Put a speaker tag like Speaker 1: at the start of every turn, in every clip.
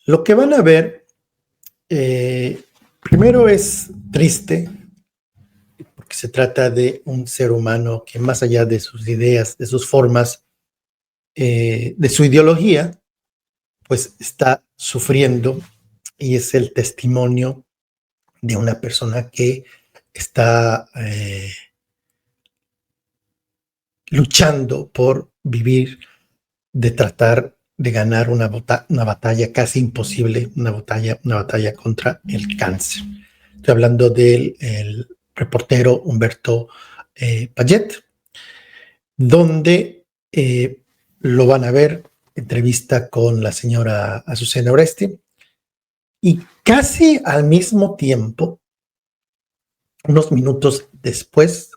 Speaker 1: Lo que van a ver, primero es triste, porque se trata de un ser humano que más allá de sus ideas, de sus formas, de su ideología, pues está sufriendo y es el testimonio de una persona que está luchando por vivir, de tratar de ganar una batalla casi imposible, una batalla contra el cáncer. Estoy hablando del el reportero Humberto Payet, donde lo van a ver, entrevista con la señora Azucena Oresti, y casi al mismo tiempo, unos minutos después,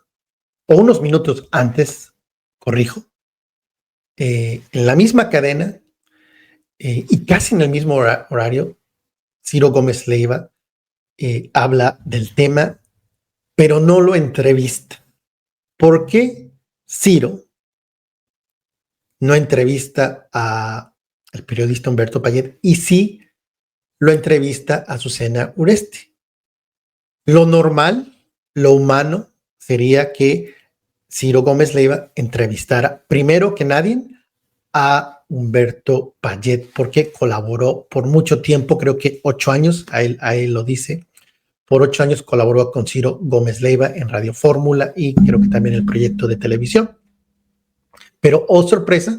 Speaker 1: o unos minutos antes, corrijo, en la misma cadena y casi en el mismo horario, Ciro Gómez Leiva habla del tema, pero no lo entrevista. ¿Por qué Ciro no entrevista al periodista Humberto Payet y sí lo entrevista a Azucena Uresti? Lo normal, lo humano, sería que Ciro Gómez Leiva entrevistara primero que nadie a Humberto Payet, porque colaboró por mucho tiempo, creo que 8 años, a él lo dice, por 8 años colaboró con Ciro Gómez Leiva en Radio Fórmula y creo que también en el proyecto de televisión. Pero, oh sorpresa,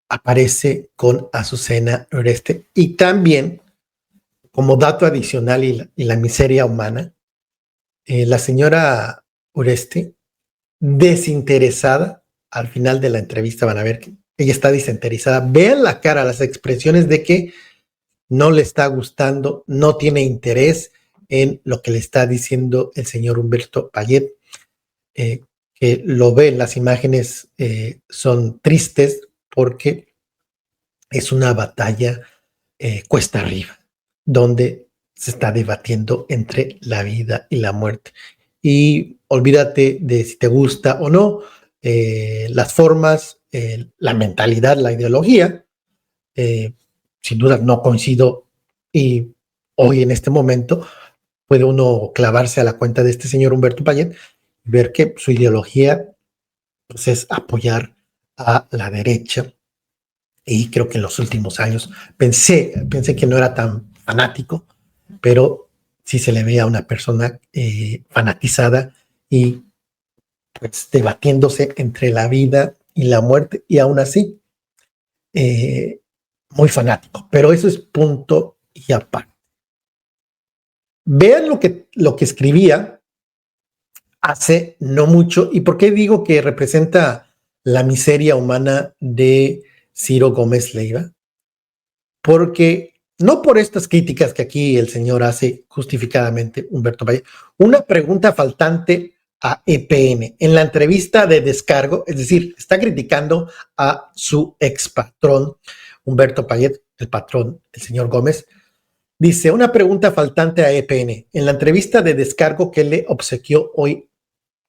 Speaker 1: aparece con Azucena Oreste y también, como dato adicional y la miseria humana, la señora Oreste, desinteresada, al final de la entrevista van a ver que ella está desinteresada. Vean la cara, las expresiones de que no le está gustando, no tiene interés en lo que le está diciendo el señor Humberto Payet, que lo ve en las imágenes, son tristes porque es una batalla cuesta arriba, donde se está debatiendo entre la vida y la muerte. Y olvídate de si te gusta o no, las formas, la mentalidad, la ideología, sin duda no coincido y hoy en este momento puede uno clavarse a la cuenta de este señor Humberto Payet y ver que su ideología pues, es apoyar a la derecha y creo que en los últimos años pensé que no era tan fanático, pero sí se le ve a una persona fanatizada y pues debatiéndose entre la vida y la muerte y aún así eh, muy fanático, pero eso es punto y aparte. Vean lo que escribía hace no mucho y por qué digo que representa la miseria humana de Ciro Gómez Leiva, porque no por estas críticas que aquí el señor hace justificadamente, Humberto Valle, una pregunta faltante a EPN en la entrevista de descargo, es decir, está criticando a su ex patrón, Humberto Payet, el patrón, el señor Gómez, dice, una pregunta faltante a EPN en la entrevista de descargo que le obsequió hoy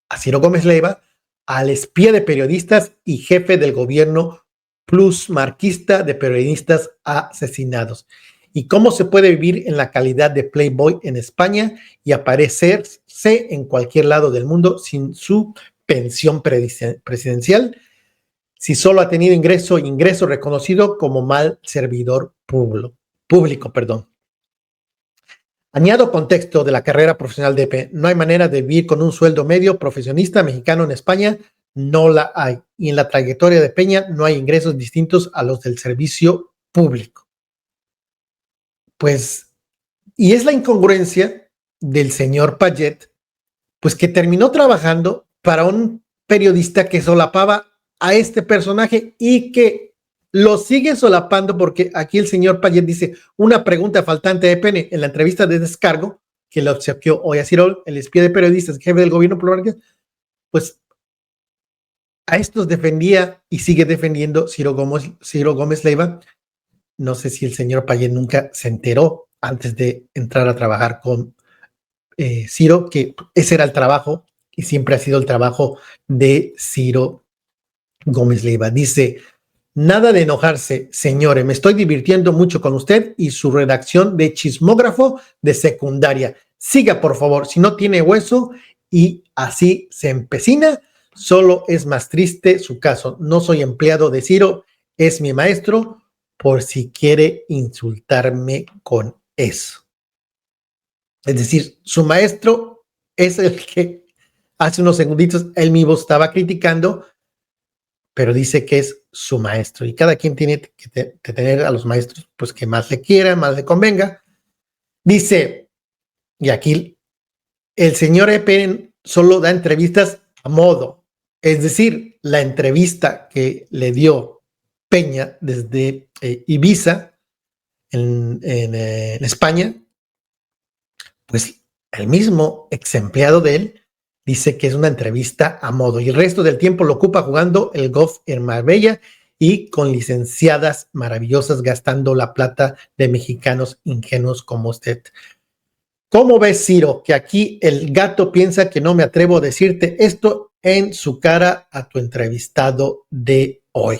Speaker 1: a Ciro Gómez Leiva, al espía de periodistas y jefe del gobierno plusmarquista de periodistas asesinados. ¿Y cómo se puede vivir en la calidad de Playboy en España y aparecerse en cualquier lado del mundo sin su pensión presidencial si solo ha tenido ingreso reconocido como mal servidor público? Añado contexto de la carrera profesional de EP. No hay manera de vivir con un sueldo medio profesionista mexicano en España. No la hay. Y en la trayectoria de Peña no hay ingresos distintos a los del servicio público. Pues, y es la incongruencia del señor Payet, pues que terminó trabajando para un periodista que solapaba a este personaje y que lo sigue solapando porque aquí el señor Payet dice una pregunta faltante de pene en la entrevista de descargo que le obsequió hoy a Ciro, el espía de periodistas, jefe del gobierno, pues a estos defendía y sigue defendiendo Ciro Gómez Leiva. No sé si el señor Payet nunca se enteró antes de entrar a trabajar con Ciro, que ese era el trabajo y siempre ha sido el trabajo de Ciro Gómez Leiva. Dice, Nada de enojarse, señores. Me estoy divirtiendo mucho con usted y su redacción de chismógrafo de secundaria. Siga, por favor. Si no tiene hueso y así se empecina, solo es más triste su caso. No soy empleado de Ciro, es mi maestro, por si quiere insultarme con eso. Es decir, su maestro es el que hace unos segunditos él mismo estaba criticando, pero dice que es su maestro y cada quien tiene que tener a los maestros pues que más le quiera, más le convenga. Dice, y aquí el señor Epen solo da entrevistas a modo, es decir, la entrevista que le dio Peña desde Ibiza en España, pues el mismo ex empleado de él dice que es una entrevista a modo y el resto del tiempo lo ocupa jugando el golf en Marbella y con licenciadas maravillosas gastando la plata de mexicanos ingenuos como usted. ¿Cómo ves, Ciro, que aquí el gato piensa que no me atrevo a decirte esto en su cara a tu entrevistado de hoy?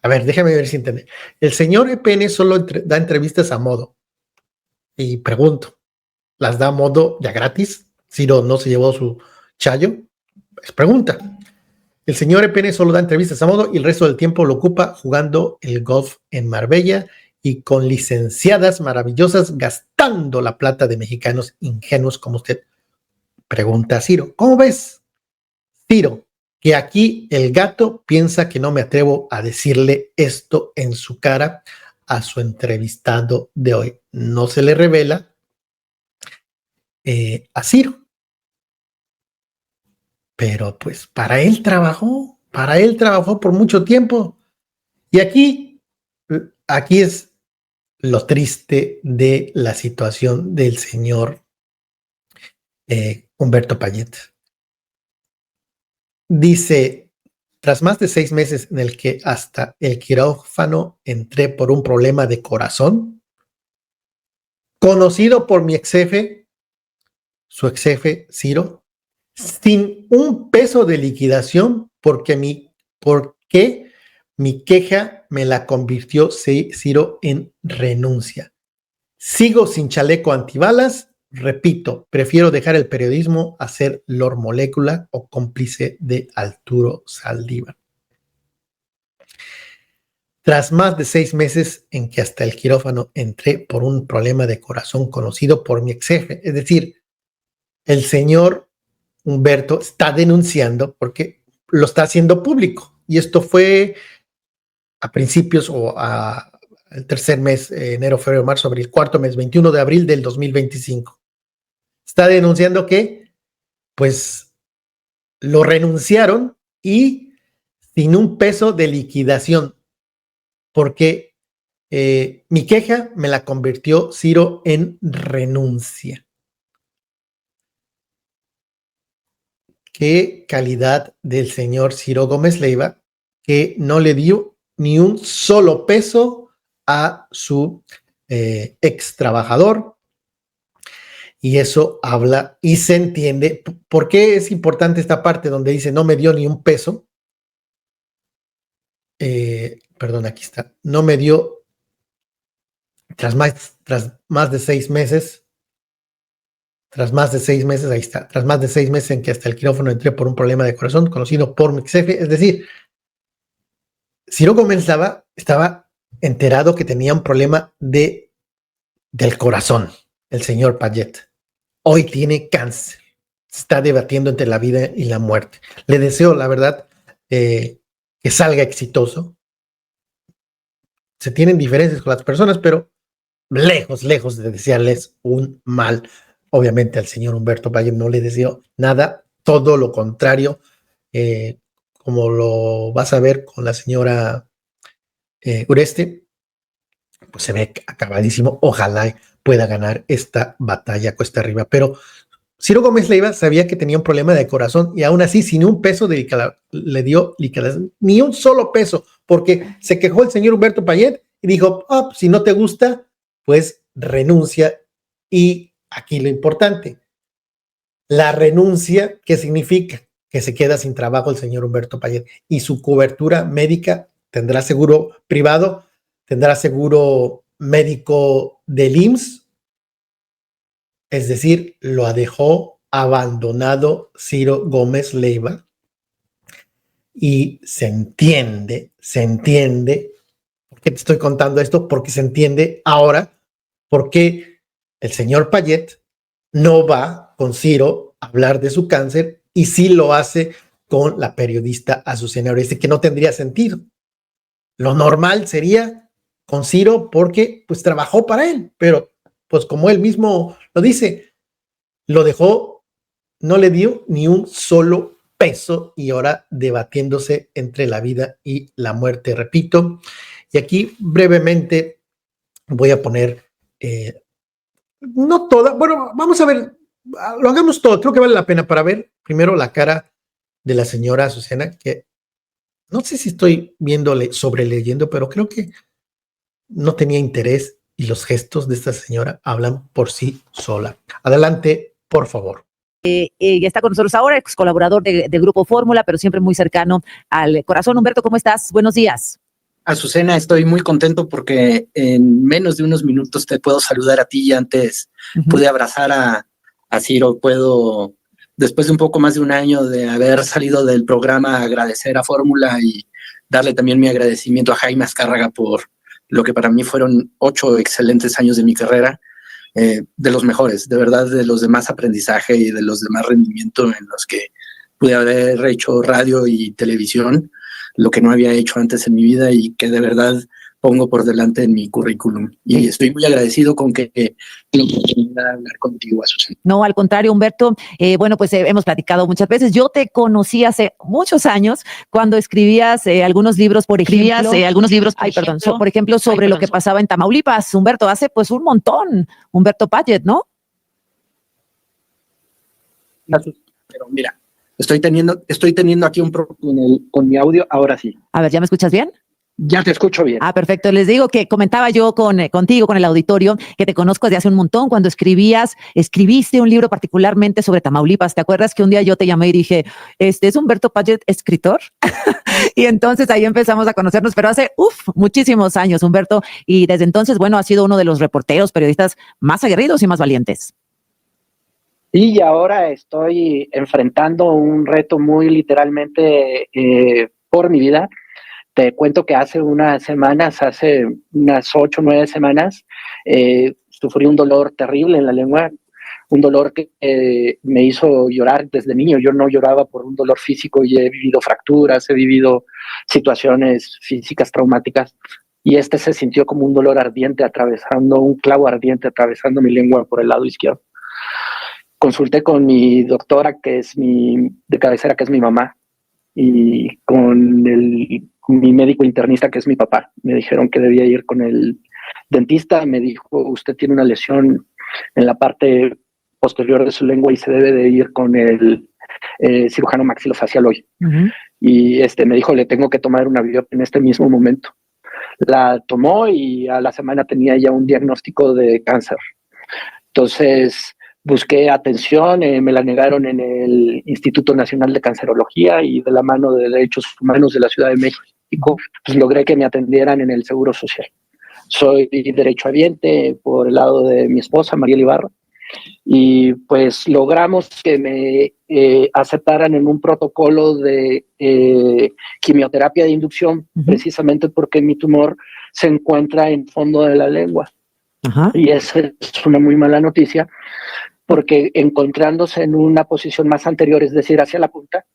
Speaker 1: A ver, déjame ver si entiende. El señor EPN solo da entrevistas a modo y pregunto, ¿las da a modo ya gratis? Ciro no se llevó su chayo. Es pregunta. El señor EPN solo da entrevistas a modo y el resto del tiempo lo ocupa jugando el golf en Marbella y con licenciadas maravillosas gastando la plata de mexicanos ingenuos como usted. Pregunta Ciro. ¿Cómo ves, Ciro, que aquí el gato piensa que no me atrevo a decirle esto en su cara a su entrevistado de hoy? No se le revela a Ciro. Pero pues para él trabajó por mucho tiempo. Y aquí es lo triste de la situación del señor Humberto Payet. Dice, tras más de 6 meses en el que hasta el quirófano entré por un problema de corazón, conocido por mi ex jefe, su ex jefe Ciro, sin un peso de liquidación porque mi queja me la convirtió Ciro en renuncia. Sigo sin chaleco antibalas. Repito, prefiero dejar el periodismo a ser Lord Molécula o cómplice de Arturo Saldívar. Tras más de 6 meses en que hasta el quirófano entré por un problema de corazón conocido por mi ex jefe, es decir, el señor Humberto está denunciando porque lo está haciendo público. Y esto fue a principios o el tercer mes, enero, febrero, marzo, abril, cuarto mes, 21 de abril del 2025. Está denunciando que, pues, lo renunciaron y sin un peso de liquidación, porque mi queja me la convirtió Ciro en renuncia. Qué calidad del señor Ciro Gómez Leiva, que no le dio ni un solo peso a su ex trabajador. Y eso habla y se entiende. ¿Por qué es importante esta parte donde dice no me dio ni un peso? Perdón, aquí está. No me dio tras más de 6 meses. Tras más de 6 meses, ahí está. Tras más de 6 meses en que hasta el quirófano entré por un problema de corazón conocido por mi ex jefe. Es decir, Ciro Gómez Leiva estaba enterado que tenía un problema del corazón, el señor Payet. Hoy tiene cáncer. Se está debatiendo entre la vida y la muerte. Le deseo, la verdad, que salga exitoso. Se tienen diferencias con las personas, pero lejos de desearles un mal. Obviamente al señor Humberto Payet no le deseo nada, todo lo contrario, como lo vas a ver con la señora Ureste, pues se ve acabadísimo. Ojalá pueda ganar esta batalla cuesta arriba, pero Ciro Gómez Leiva sabía que tenía un problema de corazón y aún así sin un peso le dio liquidación, ni un solo peso, porque se quejó el señor Humberto Payet y dijo, si no te gusta, pues renuncia. Y aquí lo importante, la renuncia, ¿qué significa? Que se queda sin trabajo el señor Humberto Payet y su cobertura médica tendrá seguro privado, tendrá seguro médico del IMSS, es decir, lo dejó abandonado Ciro Gómez Leiva. Y se entiende, ¿por qué te estoy contando esto? Porque se entiende ahora por qué el señor Payet no va con Ciro a hablar de su cáncer y sí lo hace con la periodista Azucena Oresti, que no tendría sentido. Lo normal sería con Ciro porque pues trabajó para él, pero pues como él mismo lo dice, lo dejó, no le dio ni un solo peso y ahora debatiéndose entre la vida y la muerte, repito. Y aquí brevemente voy a poner, no toda, bueno, vamos a ver, lo hagamos todo, creo que vale la pena para ver primero la cara de la señora Azucena, que no sé si estoy viéndole, sobreleyendo, pero creo que no tenía interés y los gestos de esta señora hablan por sí sola. Adelante, por favor.
Speaker 2: Ya está con nosotros ahora, ex colaborador de Grupo Fórmula, pero siempre muy cercano al corazón. Humberto, ¿cómo estás? Buenos días.
Speaker 3: Azucena, estoy muy contento porque en menos de unos minutos te puedo saludar a ti y antes pude abrazar a Ciro. Puedo, después de un poco más de un año de haber salido del programa, agradecer a Fórmula y darle también mi agradecimiento a Jaime Azcárraga por lo que para mí fueron 8 excelentes años de mi carrera. De los mejores, de verdad, de los de más aprendizaje y de los de más rendimiento en los que pude haber hecho radio y televisión, lo que no había hecho antes en mi vida y que de verdad pongo por delante en mi currículum. Y estoy muy agradecido con que tengo la oportunidad de hablar contigo, Azucena.
Speaker 2: No, al contrario, Humberto. Bueno, pues hemos platicado muchas veces. Yo te conocí hace muchos años cuando escribías algunos libros, por ejemplo. Por ejemplo, sobre lo que pasaba en Tamaulipas. Humberto, hace pues un montón. Humberto Payet, ¿no?
Speaker 3: Pero mira, estoy teniendo aquí un problema con mi audio, ahora sí.
Speaker 2: A ver, ¿ya me escuchas bien?
Speaker 3: Ya te escucho bien.
Speaker 2: Ah, perfecto. Les digo que comentaba yo contigo, con el auditorio, que te conozco desde hace un montón cuando escribiste un libro particularmente sobre Tamaulipas. ¿Te acuerdas que un día yo te llamé y dije, ¿es Humberto Payet escritor? Y entonces ahí empezamos a conocernos, pero hace muchísimos años, Humberto. Y desde entonces, bueno, ha sido uno de los reporteros, periodistas más aguerridos y más valientes.
Speaker 3: Y ahora estoy enfrentando un reto muy literalmente por mi vida. Te cuento que hace unas 8 o 9 semanas, sufrí un dolor terrible en la lengua, un dolor que me hizo llorar desde niño. Yo no lloraba por un dolor físico y he vivido fracturas, he vivido situaciones físicas traumáticas y este se sintió como un dolor ardiente un clavo ardiente atravesando mi lengua por el lado izquierdo. Consulté con mi doctora, de cabecera, que es mi mamá, y con mi médico internista, que es mi papá. Me dijeron que debía ir con el dentista. Me dijo, usted tiene una lesión en la parte posterior de su lengua y se debe de ir con el cirujano maxilofacial hoy. Y me dijo, le tengo que tomar una biopsia en este mismo momento. La tomó y a la semana tenía ya un diagnóstico de cáncer. Entonces busqué atención, me la negaron en el Instituto Nacional de Cancerología y de la mano de Derechos Humanos de la Ciudad de México, pues logré que me atendieran en el Seguro Social. Soy derechohabiente por el lado de mi esposa, Mariela Ibarra, y pues logramos que me aceptaran en un protocolo de quimioterapia de inducción, precisamente porque mi tumor se encuentra en fondo de la lengua. Y esa es una muy mala noticia, porque encontrándose en una posición más anterior, es decir, hacia la punta,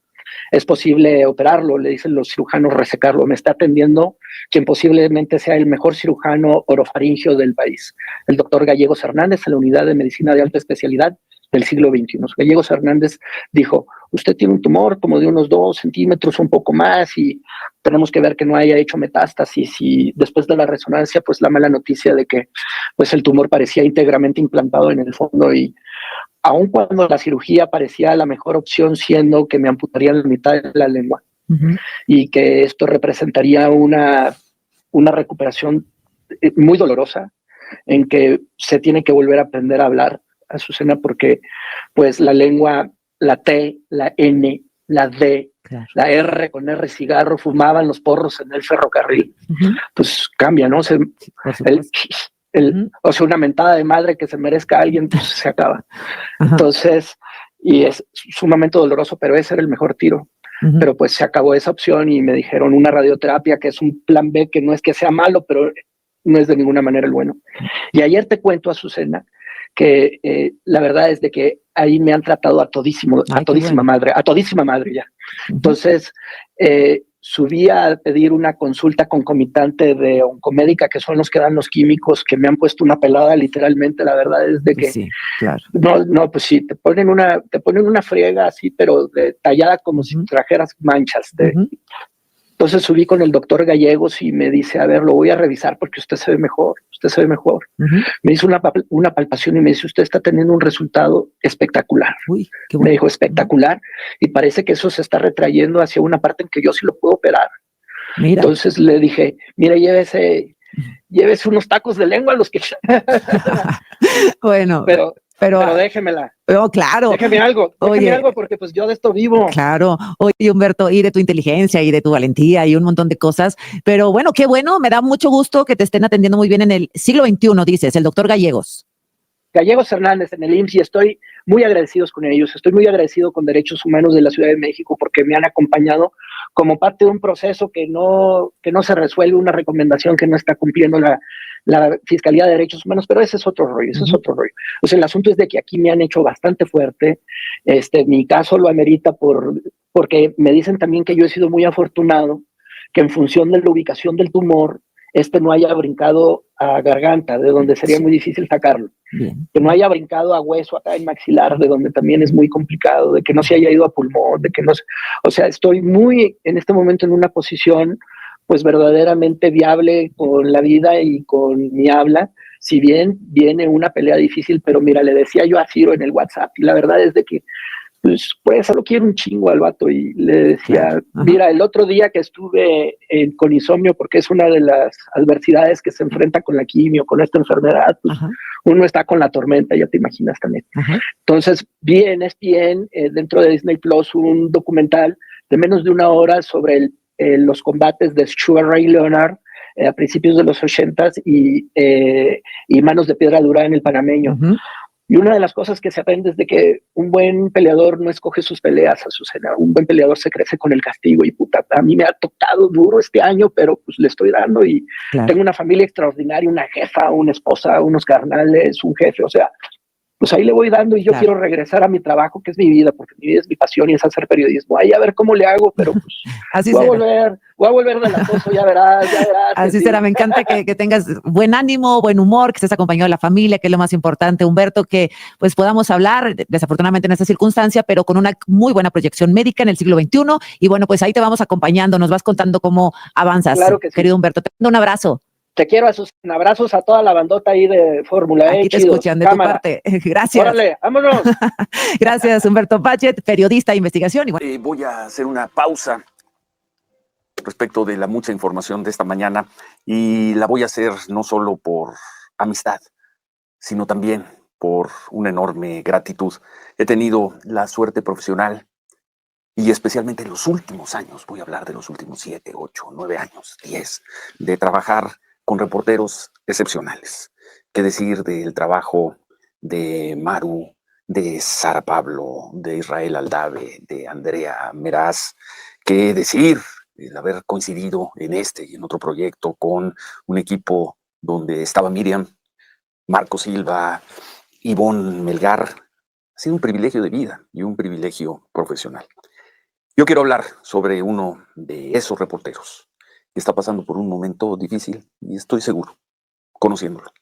Speaker 3: es posible operarlo, le dicen los cirujanos resecarlo. Me está atendiendo quien posiblemente sea el mejor cirujano orofaringio del país, el doctor Gallegos Hernández, en la unidad de medicina de alta especialidad del siglo XXI. Gallegos Hernández dijo, usted tiene un tumor como de unos 2 centímetros, un poco más, y tenemos que ver que no haya hecho metástasis. Y después de la resonancia, pues la mala noticia de que pues el tumor parecía íntegramente implantado en el fondo, y aun cuando la cirugía parecía la mejor opción, siendo que me amputarían la mitad de la lengua y que esto representaría una recuperación muy dolorosa, en que se tiene que volver a aprender a hablar, Azucena, porque pues la lengua, la T, la N la D,
Speaker 2: Claro.
Speaker 3: la R con R cigarro, fumaban los porros en el ferrocarril, pues cambia, ¿no?
Speaker 2: Sí, por supuesto.
Speaker 3: O sea, una mentada de madre que se merezca a alguien, pues se acaba.
Speaker 2: Ajá.
Speaker 3: Entonces, y es sumamente doloroso, pero ese era el mejor tiro. Pero pues se acabó esa opción y me dijeron una radioterapia, que es un plan B, que no es que sea malo, pero no es de ninguna manera el bueno. Y ayer te cuento, Azucena, que la verdad es de que ahí me han tratado a todísima madre ya. Entonces, subí a pedir una consulta concomitante de oncomédica, que son los que dan los químicos, que me han puesto una pelada literalmente. La verdad es de que
Speaker 2: sí, claro.
Speaker 3: no, pues sí, te ponen una friega así, pero tallada como si trajeras manchas. Entonces subí con el doctor Gallegos y me dice, a ver, lo voy a revisar porque usted se ve mejor. Me hizo una palpación y me dice, usted está teniendo un resultado espectacular.
Speaker 2: Uy, qué bueno.
Speaker 3: Me dijo, espectacular, y parece que eso se está retrayendo hacia una parte en que yo sí lo puedo operar.
Speaker 2: Mira.
Speaker 3: Entonces le dije, mira, llévese unos tacos de lengua a los que...
Speaker 2: Bueno,
Speaker 3: pero déjemela.
Speaker 2: Oh, claro.
Speaker 3: Déjeme algo, porque pues yo de esto vivo.
Speaker 2: Claro. Oye, Humberto, y de tu inteligencia y de tu valentía y un montón de cosas. Pero bueno, qué bueno, me da mucho gusto que te estén atendiendo muy bien en el siglo XXI, dices, el doctor Gallegos.
Speaker 3: Gallegos Hernández en el IMSS, y estoy muy agradecido con ellos. Estoy muy agradecido con Derechos Humanos de la Ciudad de México porque me han acompañado como parte de un proceso que no se resuelve, una recomendación que no está cumpliendo la Fiscalía de Derechos Humanos, pero ese es otro rollo, O sea, el asunto es de que aquí me han hecho bastante fuerte. Mi caso lo amerita porque me dicen también que yo he sido muy afortunado, que en función de la ubicación del tumor, no haya brincado a garganta, de donde sería muy difícil sacarlo.
Speaker 2: Bien.
Speaker 3: Que no haya brincado a hueso acá en maxilar, de donde también es muy complicado, de que no se haya ido a pulmón, de que no se... O sea, estoy muy en este momento en una posición pues verdaderamente viable con la vida y con mi habla, si bien viene una pelea difícil, pero mira, le decía yo a Ciro en el WhatsApp, y la verdad es de que pues lo quiero un chingo al vato, y le decía, claro, mira, el otro día que estuve con insomnio, porque es una de las adversidades que se enfrenta con la quimio, con esta enfermedad, pues uno está con la tormenta, ya te imaginas también. Entonces, vi en ESPN, dentro de Disney Plus, un documental de menos de una hora sobre los combates de Sugar Ray Leonard a principios de los 80s y Manos de Piedra Dura en el panameño. Y una de las cosas que se aprende es de que un buen peleador no escoge sus peleas, Azucena. Un buen peleador se crece con el castigo, y puta, a mí me ha tocado duro este año, pero pues le estoy dando, y tengo una familia extraordinaria, una jefa, una esposa, unos carnales, un jefe, o sea, pues ahí le voy dando, y yo quiero regresar a mi trabajo, que es mi vida, porque mi vida es mi pasión y es hacer periodismo. Ahí a ver cómo le hago, pero pues
Speaker 2: así
Speaker 3: voy a volver del acoso, ya verás.
Speaker 2: Así será, me encanta que tengas buen ánimo, buen humor, que estés acompañado de la familia, que es lo más importante, Humberto, que pues podamos hablar, desafortunadamente en esta circunstancia, pero con una muy buena proyección médica en el siglo XXI, y bueno, pues ahí te vamos acompañando, nos vas contando cómo avanzas, claro que sí, querido Humberto. Te mando un abrazo.
Speaker 3: Te quiero, abrazos a toda la bandota ahí de Fórmula E.
Speaker 2: Aquí te escuchan de cámara. Tu parte. Gracias.
Speaker 3: Órale, vámonos.
Speaker 2: Gracias, Humberto Pachet, periodista de investigación. Y bueno.
Speaker 4: Voy a hacer una pausa respecto de la mucha información de esta mañana, y la voy a hacer no solo por amistad, sino también por una enorme gratitud. He tenido la suerte profesional, y especialmente en los últimos años, voy a hablar de los últimos 7, 8, 9 años, 10, de trabajar con reporteros excepcionales. ¿Qué decir del trabajo de Maru, de Sara Pablo, de Israel Aldave, de Andrea Meraz? ¿Qué decir el haber coincidido en este y en otro proyecto con un equipo donde estaba Miriam, Marco Silva, Ivonne Melgar? Ha sido un privilegio de vida y un privilegio profesional. Yo quiero hablar sobre uno de esos reporteros que está pasando por un momento difícil, y estoy seguro, conociéndolo,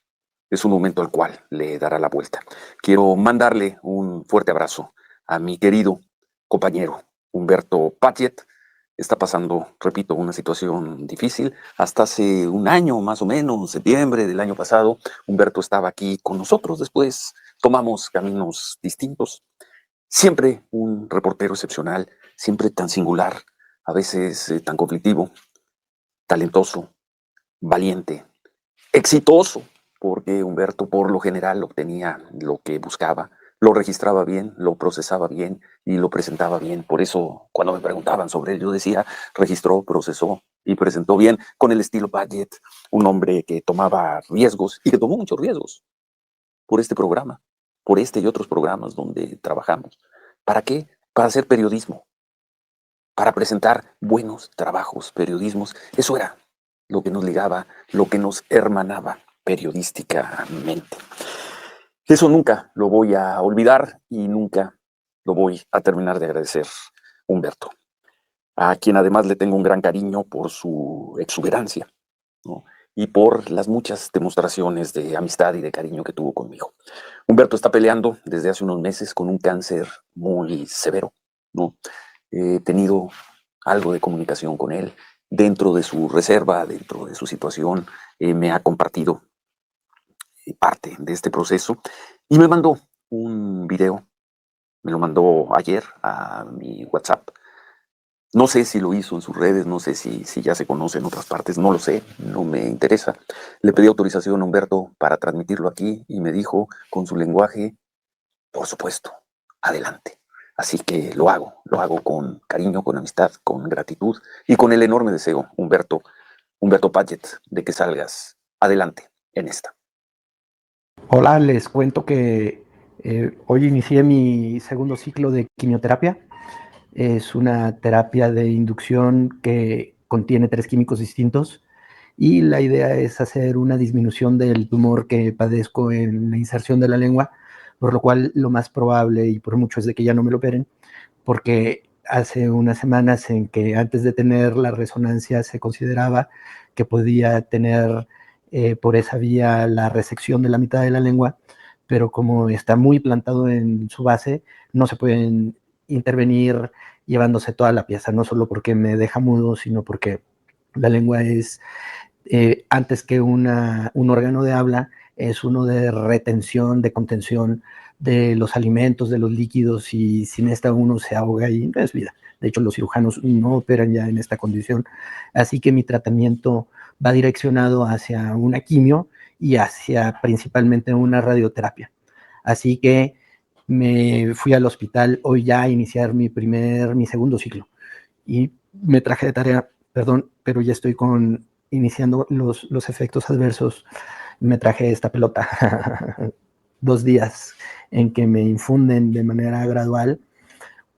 Speaker 4: es un momento al cual le dará la vuelta. Quiero mandarle un fuerte abrazo a mi querido compañero Humberto Pachet. Está pasando, repito, una situación difícil. Hasta hace un año, más o menos, en septiembre del año pasado, Humberto estaba aquí con nosotros. Después tomamos caminos distintos. Siempre un reportero excepcional, siempre tan singular, a veces tan conflictivo, talentoso, valiente, exitoso, porque Humberto por lo general obtenía lo que buscaba, lo registraba bien, lo procesaba bien y lo presentaba bien. Por eso, cuando me preguntaban sobre él, yo decía, registró, procesó y presentó bien con el estilo Paget, un hombre que tomaba riesgos y que tomó muchos riesgos por este programa, por este y otros programas donde trabajamos. ¿Para qué? Para hacer periodismo, para presentar buenos trabajos, periodismos. Eso era lo que nos ligaba, lo que nos hermanaba periodísticamente. Eso nunca lo voy a olvidar y nunca lo voy a terminar de agradecer, Humberto, a quien además le tengo un gran cariño por su exuberancia, ¿no? Y por las muchas demostraciones de amistad y de cariño que tuvo conmigo. Humberto está peleando desde hace unos meses con un cáncer muy severo, ¿no? He tenido algo de comunicación con él dentro de su reserva, dentro de su situación. Me ha compartido parte de este proceso y me mandó un video, me lo mandó ayer a mi WhatsApp. No sé si lo hizo en sus redes, no sé si ya se conoce en otras partes, no lo sé, no me interesa. Le pedí autorización a Humberto para transmitirlo aquí y me dijo con su lenguaje, por supuesto, adelante. Así que lo hago con cariño, con amistad, con gratitud y con el enorme deseo, Humberto Paget, de que salgas adelante en esta.
Speaker 5: Hola, les cuento que hoy inicié mi segundo ciclo de quimioterapia. Es una terapia de inducción que contiene 3 químicos distintos y la idea es hacer una disminución del tumor que padezco en la inserción de la lengua, por lo cual lo más probable y por mucho es de que ya no me lo operen, porque hace unas semanas en que antes de tener la resonancia se consideraba que podía tener por esa vía la resección de la mitad de la lengua, pero como está muy plantado en su base, no se pueden intervenir llevándose toda la pieza, no solo porque me deja mudo, sino porque la lengua es, antes que un órgano de habla, es uno de retención, de contención de los alimentos, de los líquidos, y sin esta uno se ahoga y no es vida. De hecho, los cirujanos no operan ya en esta condición. Así que mi tratamiento va direccionado hacia una quimio y hacia principalmente una radioterapia. Así que me fui al hospital hoy ya a iniciar mi segundo ciclo. Y me traje de tarea, perdón, pero ya estoy iniciando los efectos adversos. Me traje esta pelota 2 días en que me infunden de manera gradual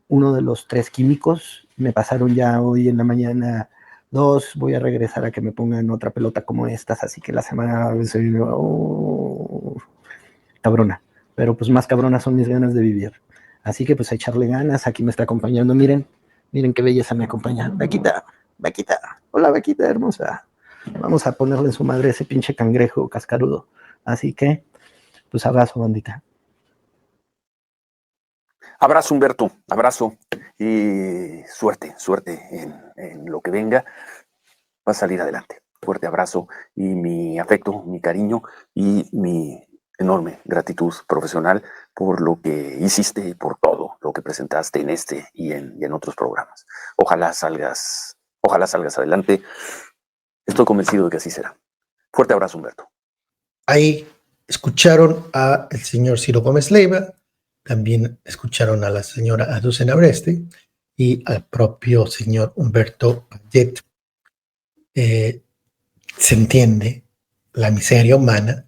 Speaker 5: uno de los 3 químicos. Me pasaron ya hoy en la mañana 2, voy a regresar a que me pongan otra pelota como estas, así que la semana cabrona, pero pues más cabronas son mis ganas de vivir. Así que pues a echarle ganas. Aquí me está acompañando, miren qué belleza me acompaña. Vaquita, hola Vaquita hermosa. Vamos a ponerle en su madre ese pinche cangrejo cascarudo. Así que, pues abrazo, bandita.
Speaker 4: Abrazo, Humberto, abrazo y suerte en lo que venga. Va a salir adelante. Fuerte abrazo y mi afecto, mi cariño y mi enorme gratitud profesional por lo que hiciste y por todo lo que presentaste en este y en otros programas. Ojalá salgas adelante. Estoy convencido de que así será. Fuerte abrazo, Humberto.
Speaker 1: Ahí escucharon al señor Ciro Gómez Leiva, también escucharon a la señora Azucena Oreste y al propio señor Humberto Paget. Se entiende la miseria humana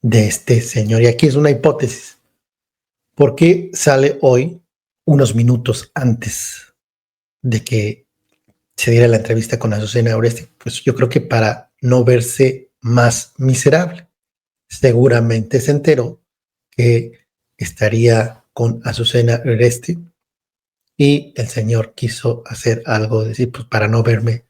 Speaker 1: de este señor. Y aquí es una hipótesis. ¿Por qué sale hoy, unos minutos antes de que se diera la entrevista con Azucena Oreste? Pues yo creo que para no verse más miserable. Seguramente se enteró que estaría con Azucena Oreste y el señor quiso hacer algo, decir, pues para no verme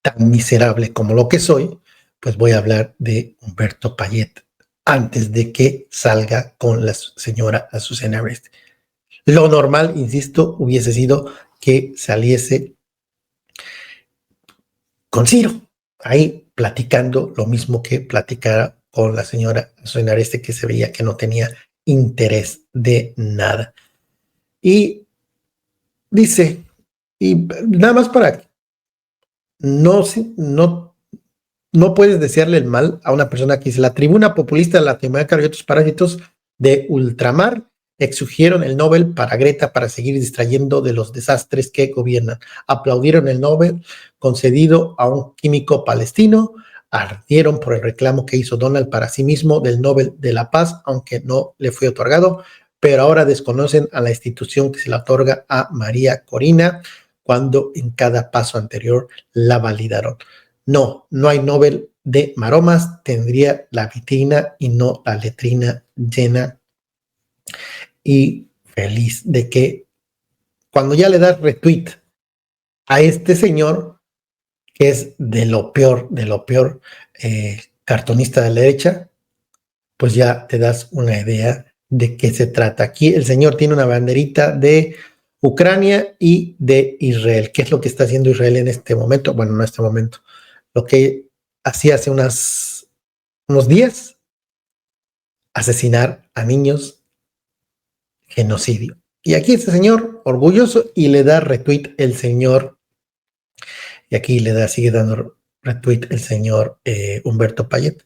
Speaker 1: tan miserable como lo que soy, pues voy a hablar de Humberto Paget antes de que salga con la señora Azucena Oreste. Lo normal, insisto, hubiese sido que saliese con Ciro, ahí platicando lo mismo que platicara con la señora Azucena Oreste, que se veía que no tenía interés de nada. Y dice, y nada más para no puedes desearle el mal a una persona que dice: la tribuna populista latinoamericana y otros parásitos de ultramar exigieron el Nobel para Greta para seguir distrayendo de los desastres que gobiernan. Aplaudieron el Nobel concedido a un químico palestino. Ardieron por el reclamo que hizo Donald para sí mismo del Nobel de la Paz, aunque no le fue otorgado, pero ahora desconocen a la institución que se la otorga a María Corina, cuando en cada paso anterior la validaron. No, no hay Nobel de maromas, tendría la vitrina y no la letrina llena. Y feliz de que cuando ya le das retweet a este señor, que es de lo peor, cartonista de la derecha, pues ya te das una idea de qué se trata. Aquí el señor tiene una banderita de Ucrania y de Israel. ¿Qué es lo que está haciendo Israel en este momento? Bueno, no en este momento. Lo que hacía hace unos días, asesinar a niños, genocidio. Y aquí este señor, orgulloso, y le da retweet el señor, y aquí sigue dando retweet el señor Humberto Payet,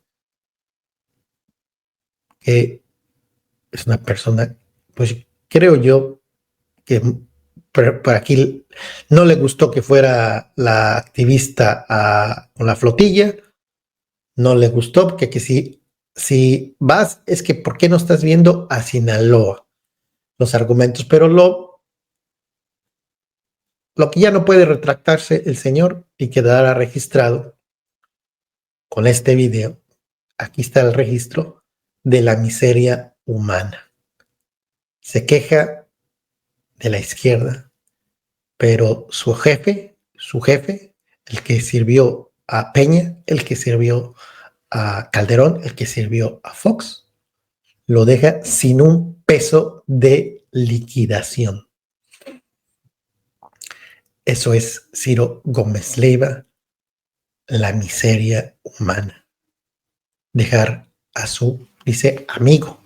Speaker 1: que es una persona, pues creo yo, que por aquí no le gustó que fuera la activista con la flotilla, no le gustó, porque que si vas, es que ¿por qué no estás viendo a Sinaloa? Los argumentos, pero lo que ya no puede retractarse el señor y quedará registrado con este video, aquí está el registro de la miseria humana. Se queja de la izquierda, pero su jefe, el que sirvió a Peña, el que sirvió a Calderón, el que sirvió a Fox, lo deja sin un peso de liquidación. Eso es Ciro Gómez Leiva, la miseria humana. Dejar a su, dice, amigo,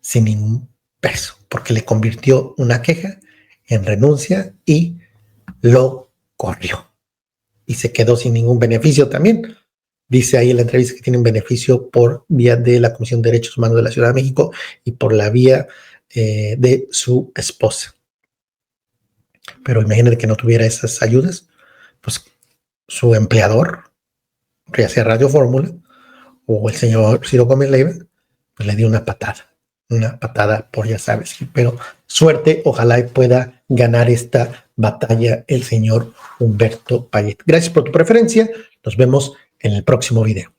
Speaker 1: sin ningún peso, porque le convirtió una queja en renuncia y lo corrió. Y se quedó sin ningún beneficio también. Dice ahí en la entrevista que tiene un beneficio por vía de la Comisión de Derechos Humanos de la Ciudad de México y por la vía de su esposa. Pero imagínate que no tuviera esas ayudas, pues su empleador, ya sea Radio Fórmula o el señor Ciro Gómez Leiva, pues le dio una patada por ya sabes, pero suerte, ojalá pueda ganar esta batalla el señor Humberto Payet. Gracias por tu preferencia, nos vemos en el próximo video.